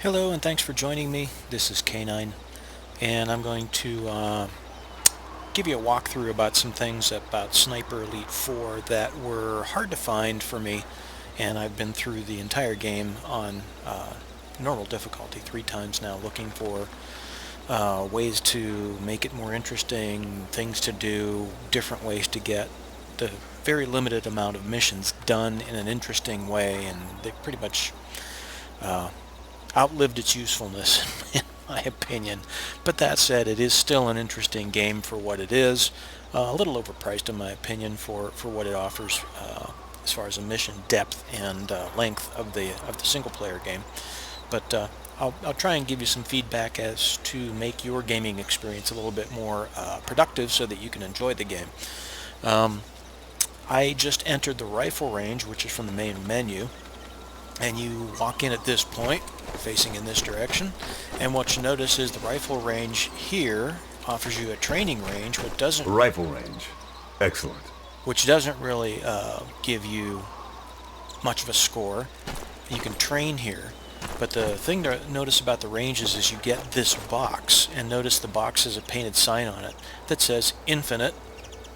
Hello and thanks for joining me. This is K9 and I'm going to give you a walkthrough about some things about Sniper Elite 4 that were hard to find for me, and I've been through the entire game on normal difficulty 3 times now looking for ways to make it more interesting, things to do, different ways to get the very limited amount of missions done in an interesting way, and they pretty much outlived its usefulness in my opinion. But that said, it is still an interesting game for what it is. A little overpriced in my opinion for what it offers as far as a mission depth and length of the single player game. But I'll try and give you some feedback as to make your gaming experience a little bit more productive so that you can enjoy the game. I just entered the rifle range, which is from the main menu, and you walk in at this point facing in this direction, and what you notice is the rifle range here offers you a training range, but doesn't Rifle range. Excellent. which doesn't really give you much of a score. You can train here, but the thing to notice about the ranges is you get this box, and notice the box has a painted sign on it that says infinite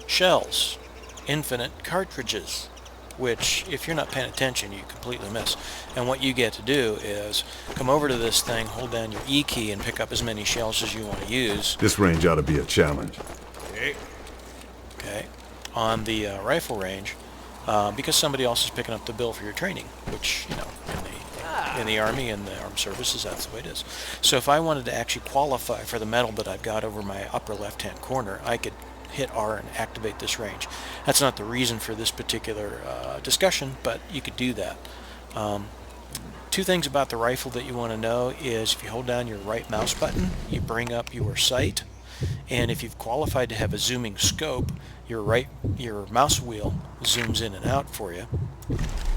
shells, infinite cartridges, which if you're not paying attention you completely miss. And what you get to do is come over to this thing, hold down your E key, and pick up as many shells as you want to use. This range ought to be a challenge. Okay, on the rifle range, because somebody else is picking up the bill for your training, which, you know, in the Army and the Armed Services, that's the way it is. So if I wanted to actually qualify for the medal that I've got over my upper left-hand corner, I could hit R and activate this range. That's not the reason for this particular discussion, but you could do that. Two things about the rifle that you want to know is if you hold down your right mouse button, you bring up your sight, and if you've qualified to have a zooming scope, your mouse wheel zooms in and out for you.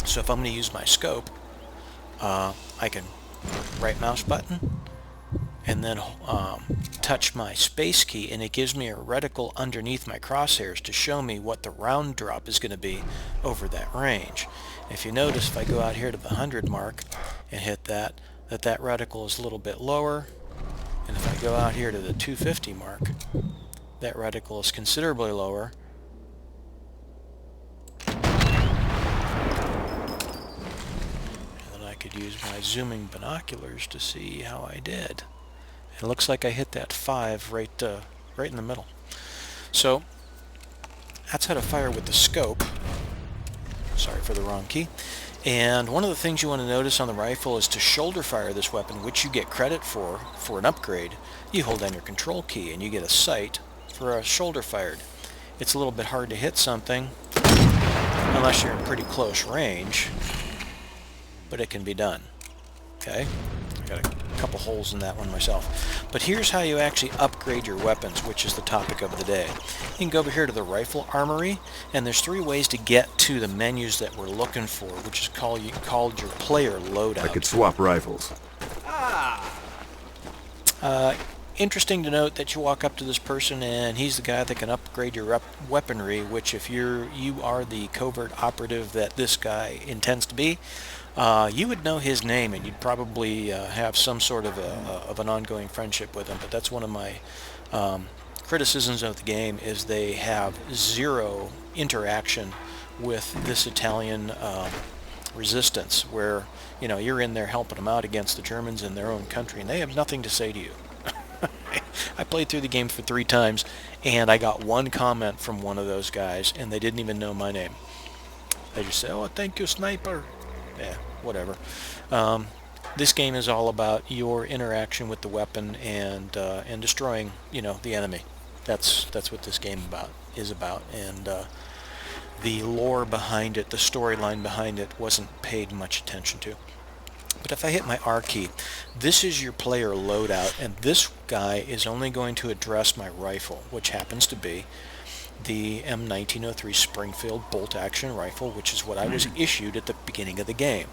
So if I'm going to use my scope, I can right mouse button and then touch my space key, and it gives me a reticle underneath my crosshairs to show me what the round drop is going to be over that range. If you notice, if I go out here to the 100 mark and hit that reticle is a little bit lower, and if I go out here to the 250 mark, that reticle is considerably lower. And then I could use my zooming binoculars to see how I did. It looks like I hit that 5 right in the middle. So that's how to fire with the scope. Sorry for the wrong key. And one of the things you want to notice on the rifle is to shoulder fire this weapon, which you get credit for an upgrade. You hold down your control key and you get a sight for a shoulder fired. It's a little bit hard to hit something unless you're in pretty close range, but it can be done. Okay? I got a couple holes in that one myself. But here's how you actually upgrade your weapons, which is the topic of the day. You can go over here to the rifle armory, and there's 3 ways to get to the menus that we're looking for, which is called your player loadout. I could swap rifles. Interesting to note that you walk up to this person and he's the guy that can upgrade your weaponry, which if you are the covert operative that this guy intends to be, you would know his name and you'd probably have some sort of an ongoing friendship with him. But that's one of my criticisms of the game, is they have 0 interaction with this Italian resistance, where, you know, you're in there helping them out against the Germans in their own country and they have nothing to say to you. I played through the game for 3 times and I got 1 comment from one of those guys and they didn't even know my name. They just said, "Oh, thank you, Sniper." Yeah, whatever. This game is all about your interaction with the weapon and destroying, you know, the enemy. That's what this game is about, and the lore behind it, the storyline behind it, wasn't paid much attention to. But if I hit my R key, this is your player loadout, and this guy is only going to address my rifle, which happens to be the M1903 Springfield bolt-action rifle, which is what I was issued at the beginning of the game.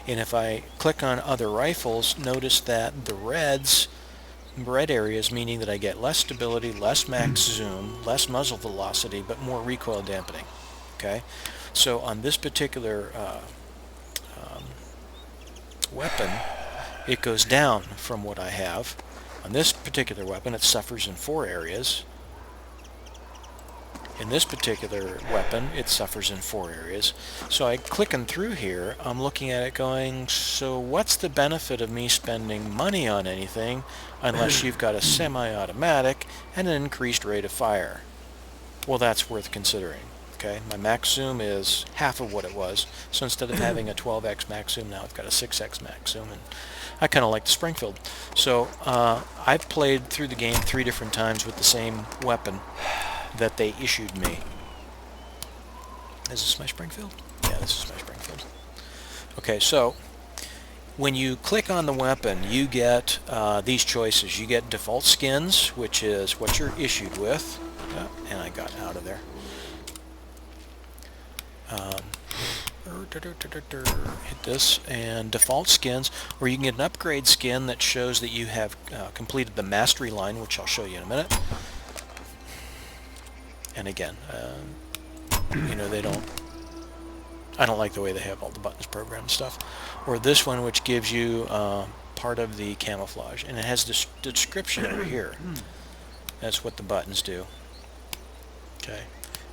And if I click on other rifles, notice that the red areas, meaning that I get less stability, less max zoom, less muzzle velocity, but more recoil dampening. Okay, so on this particular weapon, It goes down from what I have. On this particular weapon, it suffers in 4 areas. In this particular weapon, it suffers in 4 areas. So I clicking through here, I'm looking at it going, so what's the benefit of me spending money on anything unless you've got a semi-automatic and an increased rate of fire? Well, that's worth considering. Okay, my max zoom is half of what it was, so instead of having a 12x max zoom, now I've got a 6x max zoom, and I kind of like the Springfield. So I've played through the game 3 different times with the same weapon that they issued me. Is this my Springfield? Yeah, this is my Springfield. Okay, so when you click on the weapon, you get these choices. You get default skins, which is what you're issued with. And I got out of there. Hit this, and default skins, or you can get an upgrade skin that shows that you have completed the mastery line, which I'll show you in a minute. And again, you know, I don't like the way they have all the buttons programmed and stuff. Or this one, which gives you part of the camouflage, and it has this description over here. That's what the buttons do. Okay,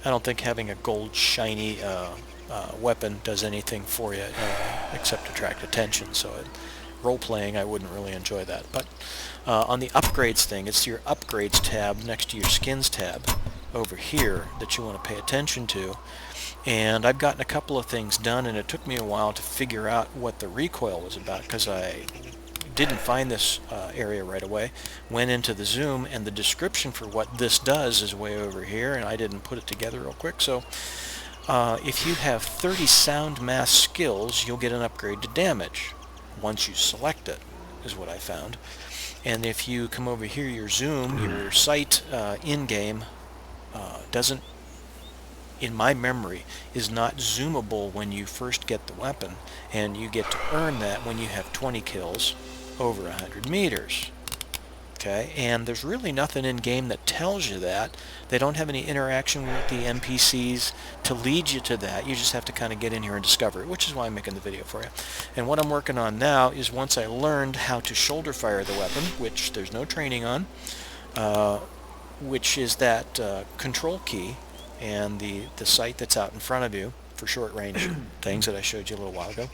I don't think having a gold shiny weapon does anything for you except attract attention. So role-playing, I wouldn't really enjoy that. But on the upgrades thing, it's your upgrades tab next to your skins tab over here that you want to pay attention to. And I've gotten a couple of things done, and it took me a while to figure out what the recoil was about, because I didn't find this area right away. Went into the zoom, and the description for what this does is way over here, and I didn't put it together real quick. So if you have 30 sound mass skills, you'll get an upgrade to damage once you select it, is what I found. And if you come over here, your zoom, your sight in-game doesn't, in my memory, is not zoomable when you first get the weapon, and you get to earn that when you have 20 kills over 100 meters. Okay, and there's really nothing in game that tells you that. They don't have any interaction with the NPCs to lead you to that. You just have to kind of get in here and discover it, which is why I'm making the video for you. And what I'm working on now is, once I learned how to shoulder fire the weapon, which there's no training on, which is that control key and the sight that's out in front of you for short range things that I showed you a little while ago.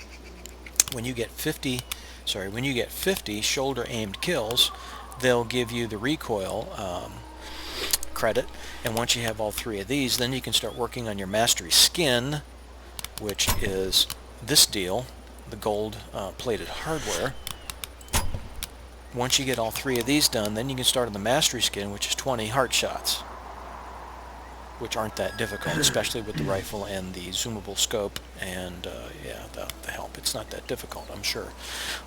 When you get 50 shoulder aimed kills, they'll give you the recoil credit, and once you have all 3 of these, then you can start working on your mastery skin, which is this deal, the gold plated hardware. Once you get all 3 of these done, then you can start on the mastery skin, which is 20 heart shots, which aren't that difficult, especially with the rifle and the zoomable scope and yeah, the help. It's not that difficult, I'm sure.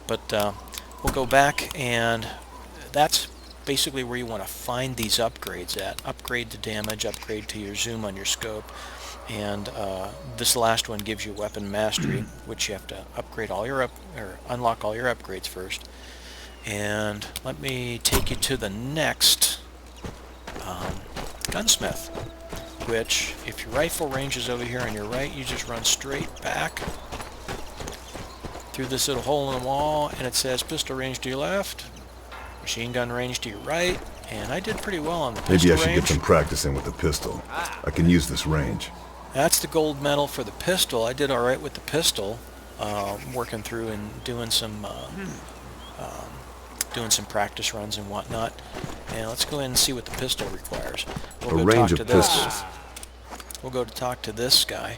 But we'll go back, and that's basically where you want to find these upgrades at. Upgrade to damage, upgrade to your zoom on your scope, and this last one gives you weapon mastery, which you have to upgrade all your unlock all your upgrades first. And let me take you to the next gunsmith, which, if your rifle range is over here on your right, you just run straight back through this little hole in the wall, and it says pistol range to your left, machine gun range to your right, and I did pretty well on the pistol range. Maybe I should get some practice in with the pistol. I can use this range. That's the gold medal for the pistol. I did all right with the pistol, working through and doing some practice runs and whatnot. And let's go ahead and see what the pistol requires. We'll go talk to this. We'll go to talk to this guy,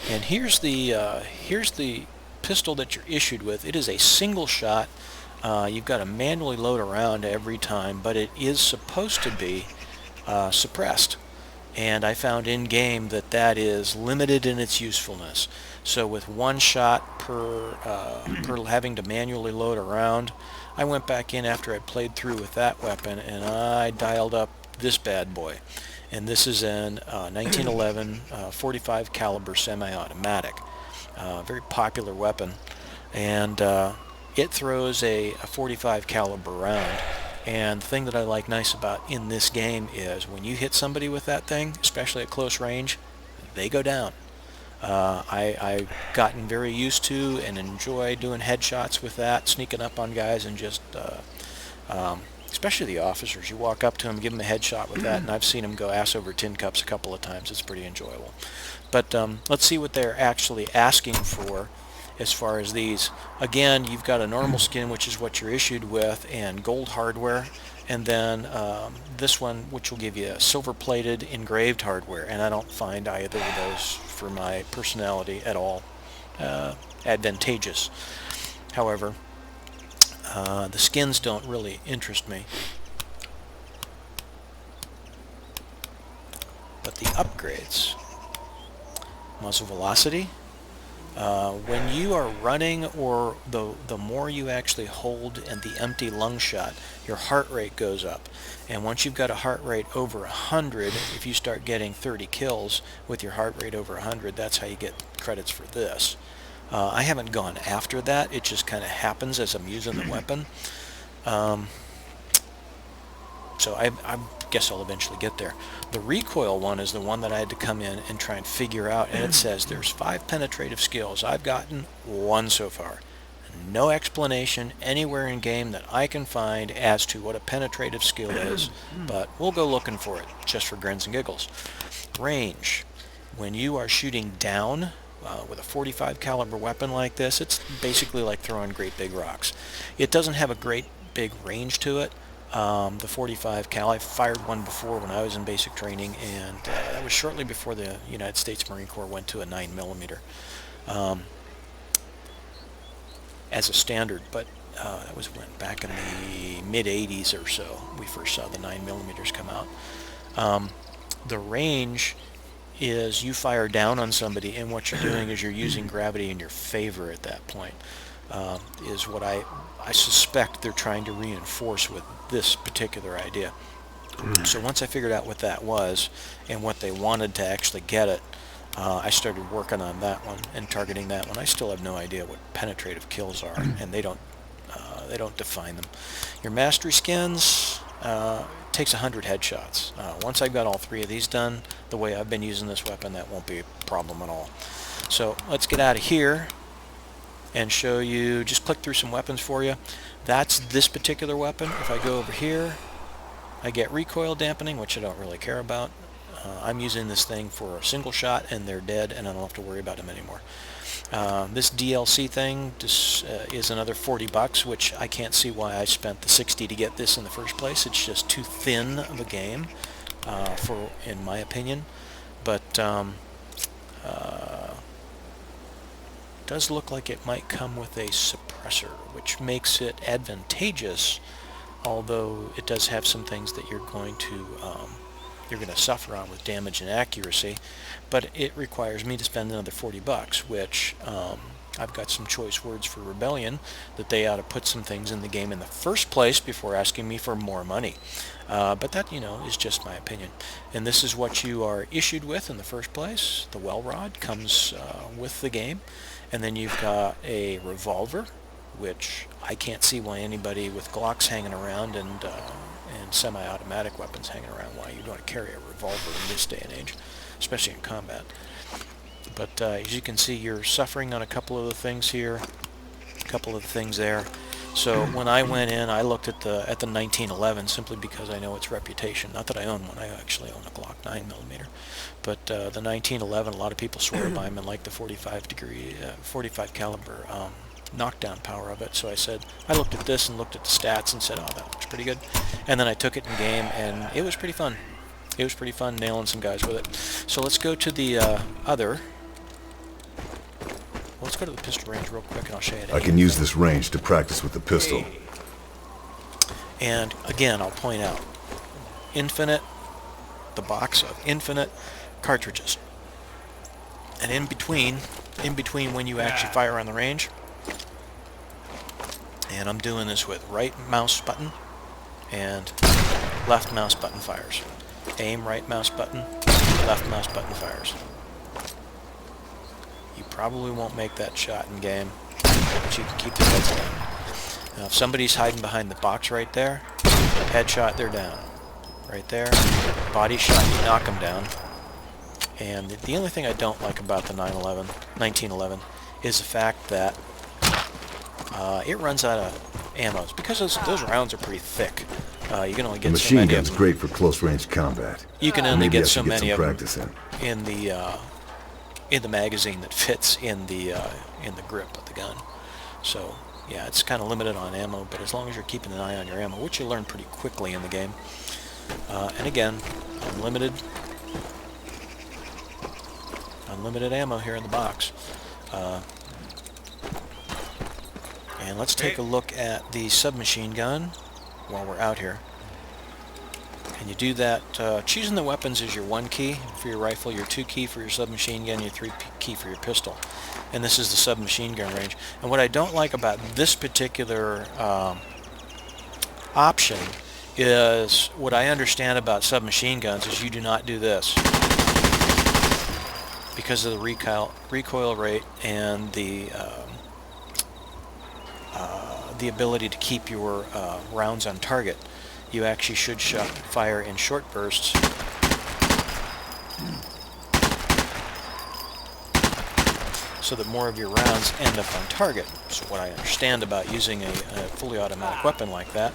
and here's the pistol that you're issued with. It is a single shot. You've got to manually load around every time, but it is supposed to be suppressed. And I found in game that is limited in its usefulness. So with 1 shot per having to manually load around, I went back in after I played through with that weapon, and I dialed up this bad boy. And this is an 1911 .45 caliber semi-automatic, very popular weapon, and it throws a .45 caliber round. And the thing that I like nice about in this game is when you hit somebody with that thing, especially at close range, they go down. I've gotten very used to and enjoy doing headshots with that, sneaking up on guys and just, especially the officers. You walk up to them, give them a headshot with that, and I've seen them go ass over tin cups a couple of times. It's pretty enjoyable. But let's see what they're actually asking for as far as these. Again, you've got a normal skin, which is what you're issued with, and gold hardware. And then this one, which will give you silver-plated engraved hardware, and I don't find either of those for my personality at all advantageous. However, the skins don't really interest me. But the upgrades, muzzle velocity, when you are running, or the more you actually hold and the empty lung shot, your heart rate goes up. And once you've got a heart rate over 100, if you start getting 30 kills with your heart rate over 100, that's how you get credits for this. I haven't gone after that. It just kind of happens as I'm using the weapon. So I guess I'll eventually get there. The recoil one is the one that I had to come in and try and figure out, and it says there's 5 penetrative skills. I've gotten 1 so far. No explanation anywhere in game that I can find as to what a penetrative skill is, but we'll go looking for it just for grins and giggles. Range. When you are shooting down with a 45 caliber weapon like this, it's basically like throwing great big rocks. It doesn't have a great big range to it. The 45 cal, I fired one before when I was in basic training, and that was shortly before the United States Marine Corps went to a 9mm as a standard, but that was when, back in the mid-80s or so, we first saw the 9mm come out. The range is you fire down on somebody, and what you're doing is you're using gravity in your favor at that point, is what I suspect they're trying to reinforce with this particular idea. So once I figured out what that was and what they wanted to actually get it, I started working on that one and targeting that one. I still have no idea what penetrative kills are, and they don't define them. Your mastery skins takes 100 headshots. Once I've got all 3 of these done, the way I've been using this weapon, that won't be a problem at all. So let's get out of here and show you, just click through some weapons for you. That's this particular weapon. If I go over here, I get recoil dampening, which I don't really care about. I'm using this thing for a single shot, and they're dead, and I don't have to worry about them anymore. This DLC thing is another $40, which I can't see why I spent the 60 to get this in the first place. It's just too thin of a game, in my opinion. But does look like it might come with a suppressor, which makes it advantageous, although it does have some things that you're going to suffer on with damage and accuracy. But it requires me to spend another $40, which I've got some choice words for Rebellion, that they ought to put some things in the game in the first place before asking me for more money. But that, is just my opinion. And this is what you are issued with in the first place. The well rod comes with the game. And then you've got a revolver, which I can't see why anybody with Glocks hanging around and semi-automatic weapons hanging around, why you'd want to carry a revolver in this day and age, especially in combat. But as you can see, you're suffering on a couple of the things here, a couple of the things there. So when I went in, I looked at the 1911 simply because I know its reputation. Not that I own one; I actually own a Glock 9mm. But the 1911, a lot of people swear by them and like the 45 caliber knockdown power of it. So I looked at this and looked at the stats and said, oh, that looks pretty good. And then I took it in game, and it was pretty fun. It was pretty fun nailing some guys with it. So let's go to the let's go to the pistol range real quick, and I'll show you. I can use this range to practice with the pistol. And again, I'll point out, infinite, the box of infinite cartridges. And in between when you actually fire on the range, and I'm doing this with right mouse button and left mouse button fires. Aim, right mouse button, left mouse button fires. You probably won't make that shot in game, but you can keep the heads down. Now if somebody's hiding behind the box right there, headshot, they're down. Right there, body shot, you knock them down. And the only thing I don't like about the 1911 is the fact that it runs out of ammo. It's because those rounds are pretty thick. You can only The get so machine many of gun's them. great for close-range combat. You can only Maybe I get so should get many some of them practice in the magazine that fits in the grip of the gun. So yeah, it's kind of limited on ammo, but as long as you're keeping an eye on your ammo, which you learn pretty quickly in the game. And again, unlimited ammo here in the box. And let's take a look at the submachine gun while we're out here. And you do that, choosing the weapons is your 1 key for your rifle, your 2 key for your submachine gun, your 3 key for your pistol. And this is the submachine gun range. And what I don't like about this particular option is, what I understand about submachine guns is you do not do this because of the recoil rate and the ability to keep your rounds on target. You actually should fire in short bursts so that more of your rounds end up on target. So what I understand about using a fully automatic weapon like that.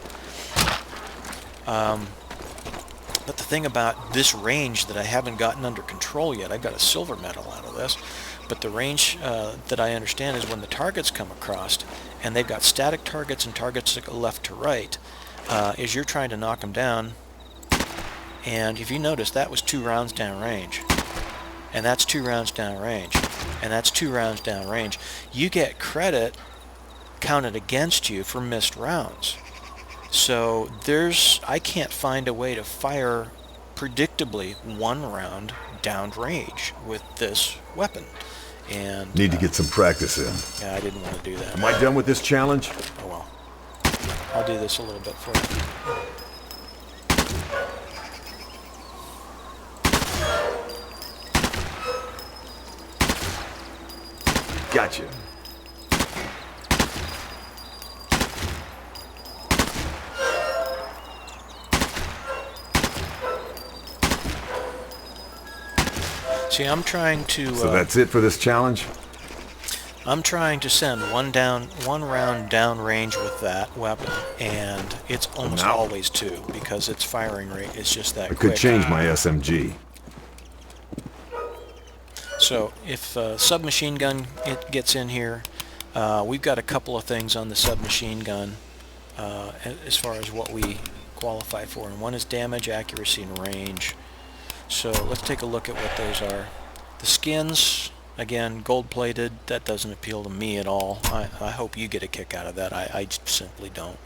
But the thing about this range that I haven't gotten under control yet, I've got a silver medal out of this, but the range that I understand is when the targets come across, and they've got static targets and targets that go left to right, is you're trying to knock them down, and if you notice, that was 2 rounds down range, and that's 2 rounds down range, and that's 2 rounds down range. You get credit counted against you for missed rounds. So I can't find a way to fire predictably 1 round down range with this weapon. And Need to get some practice in. yeah, I didn't want to do that. Am I done with this challenge? Oh well. I'll do this a little bit for you. Gotcha. See, I'm trying to... So that's it for this challenge? I'm trying to send one round down range with that weapon, and it's almost always 2 because its firing rate is just that quick. I could change my SMG. So if submachine gun gets in here, we've got a couple of things on the submachine gun as far as what we qualify for, and one is damage, accuracy, and range. So let's take a look at what those are. The skins, again, gold-plated, that doesn't appeal to me at all. I hope you get a kick out of that. I simply don't.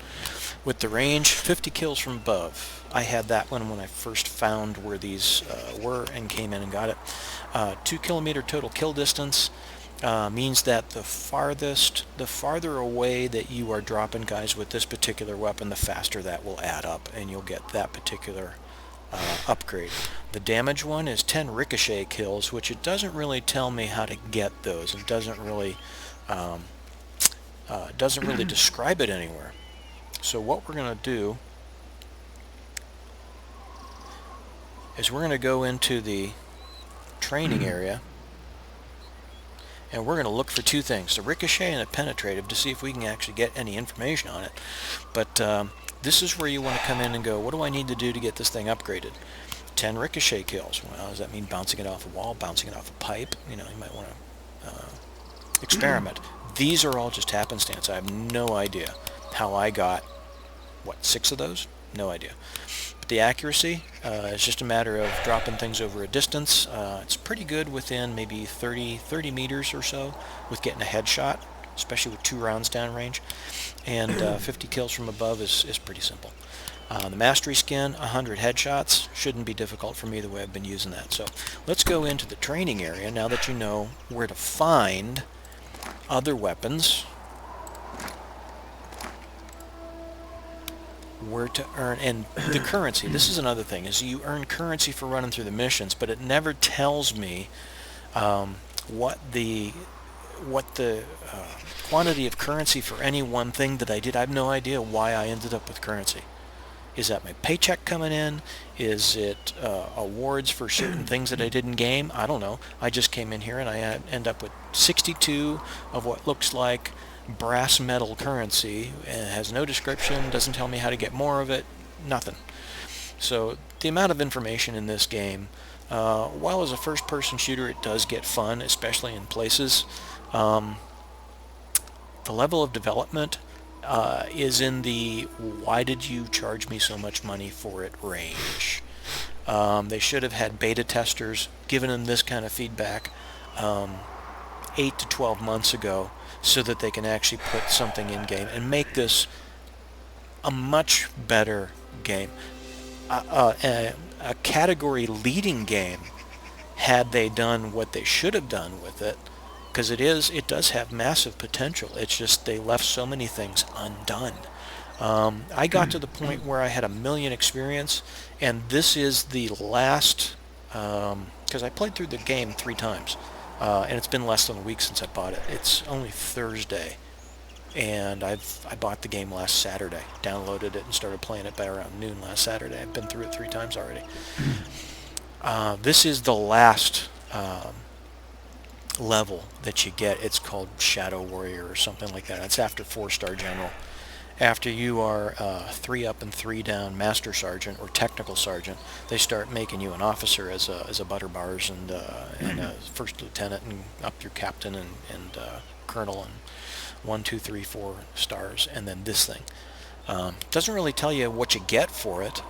With the range, 50 kills from above. I had that one when I first found where these were and came in and got it. 2 kilometer total kill distance means that the farther away that you are dropping guys with this particular weapon, the faster that will add up, and you'll get that particular upgrade. The damage one is 10 ricochet kills, which it doesn't really tell me how to get those. It doesn't really describe it anywhere. So what we're going to do is we're going to go into the training area, and we're going to look for 2 things, the ricochet and the penetrative, to see if we can actually get any information on it. But this is where you want to come in and go, what do I need to do to get this thing upgraded? 10 ricochet kills. Well, does that mean bouncing it off a wall, bouncing it off a pipe? You know, you might want to experiment. These are all just happenstance. I have no idea how I got, 6 of those? No idea. But the accuracy is just a matter of dropping things over a distance. It's pretty good within maybe 30 meters or so with getting a headshot, especially with 2 rounds down range. And 50 kills from above is pretty simple. The mastery skin, 100 headshots, shouldn't be difficult for me the way I've been using that. So let's go into the training area now that you know where to find other weapons, where to earn, and the currency. This is another thing, is you earn currency for running through the missions, but it never tells me what the quantity of currency for any one thing that I did. I have no idea why I ended up with currency. Is that my paycheck coming in? Is it awards for certain things that I did in game? I don't know. I just came in here and I end up with 62 of what looks like brass metal currency. It has no description, doesn't tell me how to get more of it, nothing. So the amount of information in this game, while as a first-person shooter it does get fun, especially in places, the level of development is in the why did you charge me so much money for it range. They should have had beta testers giving them this kind of feedback 8 to 12 months ago so that they can actually put something in game and make this a much better game. A category leading game had they done what they should have done with it, because it does have massive potential. It's just they left so many things undone. I got to the point where I had 1 million experience, and this is the last, because I played through the game 3 times, and it's been less than a week since I bought it. It's only Thursday, and I bought the game last Saturday, downloaded it and started playing it by around noon last Saturday. I've been through it 3 times already. This is the last level that you get. It's called Shadow Warrior or something like that. It's after 4-star general. After you are 3 up and 3 down master sergeant or technical sergeant, they start making you an officer as a butter bars and a first lieutenant and up through captain and colonel and 1, 2, 3, 4 stars, and then this thing. Doesn't really tell you what you get for it.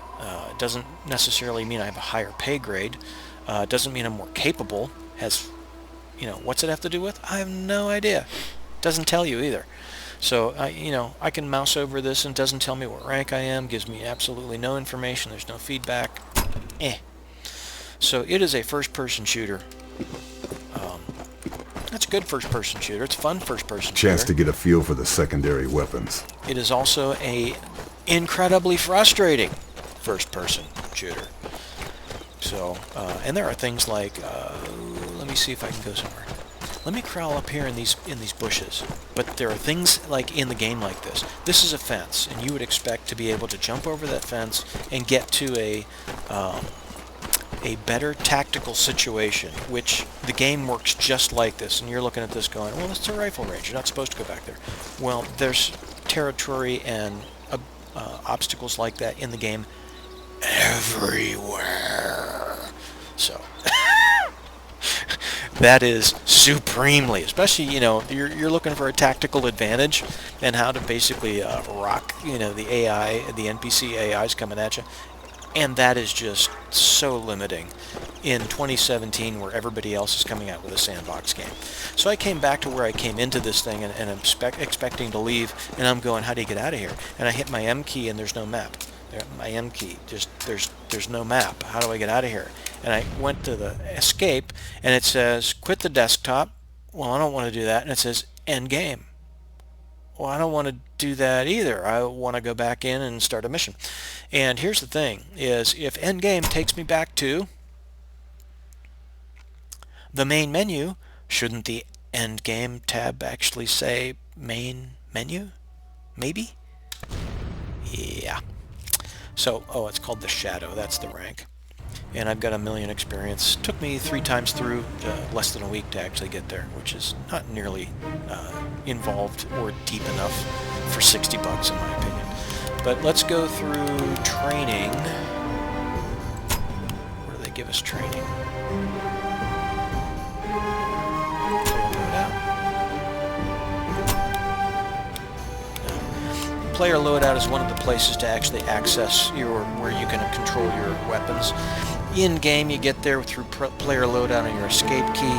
It doesn't necessarily mean I have a higher pay grade. Doesn't mean I'm more capable. Has, what's it have to do with? I have no idea. Doesn't tell you either. So I can mouse over this and it doesn't tell me what rank I am. Gives me absolutely no information. There's no feedback. So it is a first-person shooter. It's a good first-person shooter. It's a fun first-person shooter. Chance to get a feel for the secondary weapons. It is also a incredibly frustrating first-person shooter. So, and there are things like, let me see if I can go somewhere. Let me crawl up here in these bushes. But there are things like in the game like this. This is a fence, and you would expect to be able to jump over that fence and get to a better tactical situation, which the game works just like this. And you're looking at this going, well, it's a rifle range. You're not supposed to go back there. Well, there's territory and obstacles like that in the game everywhere. So that is supremely, especially, you're looking for a tactical advantage and how to basically rock, the AI, the NPC AIs coming at you. And that is just so limiting in 2017 where everybody else is coming out with a sandbox game. So I came back to where I came into this thing and I'm expecting to leave, and I'm going, how do you get out of here? And I hit my M key and there's no map. My M key, there's no map. How do I get out of here? And I went to the escape and it says quit the desktop. Well, I don't want to do that. And it says end game. Well, I don't want to do that either. I want to go back in and start a mission. And here's the thing, is if end game takes me back to the main menu, shouldn't the end game tab actually say main menu? Maybe? Yeah. So, it's called the Shadow. That's the rank. And I've got 1 million experience. Took me 3 times through, less than a week to actually get there, which is not nearly involved or deep enough for $60 in my opinion. But let's go through training. Where do they give us training? Player loadout is one of the places to actually access where you can control your weapons. In game, you get there through player loadout and your escape key.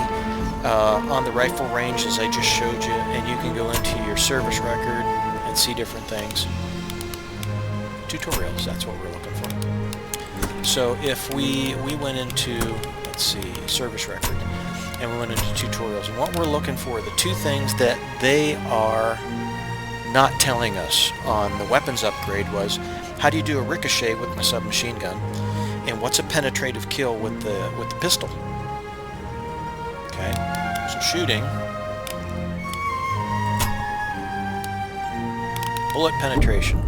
On the rifle range, as I just showed you, and you can go into your service record and see different things. Tutorials, that's what we're looking for. So if we went into, let's see, service record, and we went into tutorials, and what we're looking for, the 2 things that they are not telling us on the weapons upgrade was, how do you do a ricochet with my submachine gun, and what's a penetrative kill with the pistol? Okay, so shooting, bullet penetration.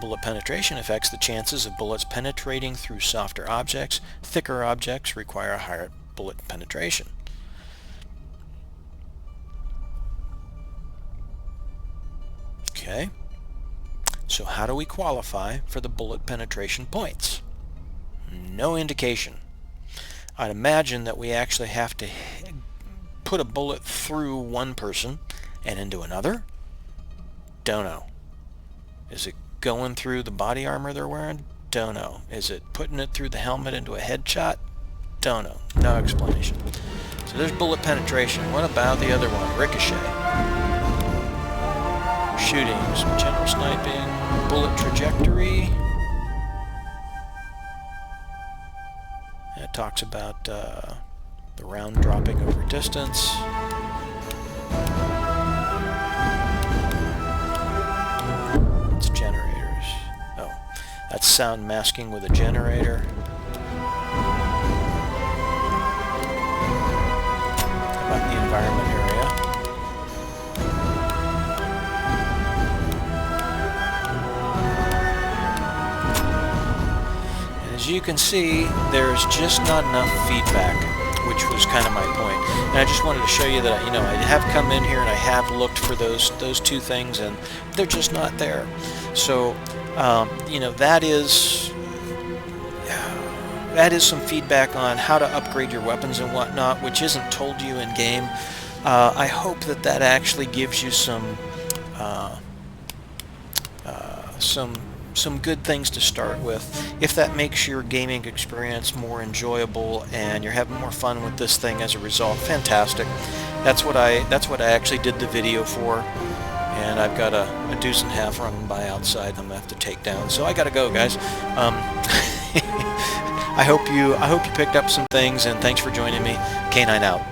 Bullet penetration affects the chances of bullets penetrating through softer objects. Thicker objects require a higher bullet penetration. Okay, so how do we qualify for the bullet penetration points? No indication. I'd imagine that we actually have to put a bullet through one person and into another. Don't know. Is it going through the body armor they're wearing? Don't know. Is it putting it through the helmet into a headshot? Don't know. No explanation. So there's bullet penetration. What about the other one? Ricochet. Shooting, some general sniping, bullet trajectory. It talks about the round dropping over distance. It's generators. Oh, that's sound masking with a generator. How about the environment area? As you can see, there's just not enough feedback, which was kind of my point. And I just wanted to show you that, I have come in here and I have looked for those two things, and they're just not there. So, that is some feedback on how to upgrade your weapons and whatnot, which isn't told you in game. I hope that actually gives you some good things to start with. If that makes your gaming experience more enjoyable and you're having more fun with this thing as a result, fantastic. That's what I actually did the video for, and I've got a deuce and a half running by outside I'm gonna have to take down. So I gotta go, guys. I hope you picked up some things, and thanks for joining me. K9 out.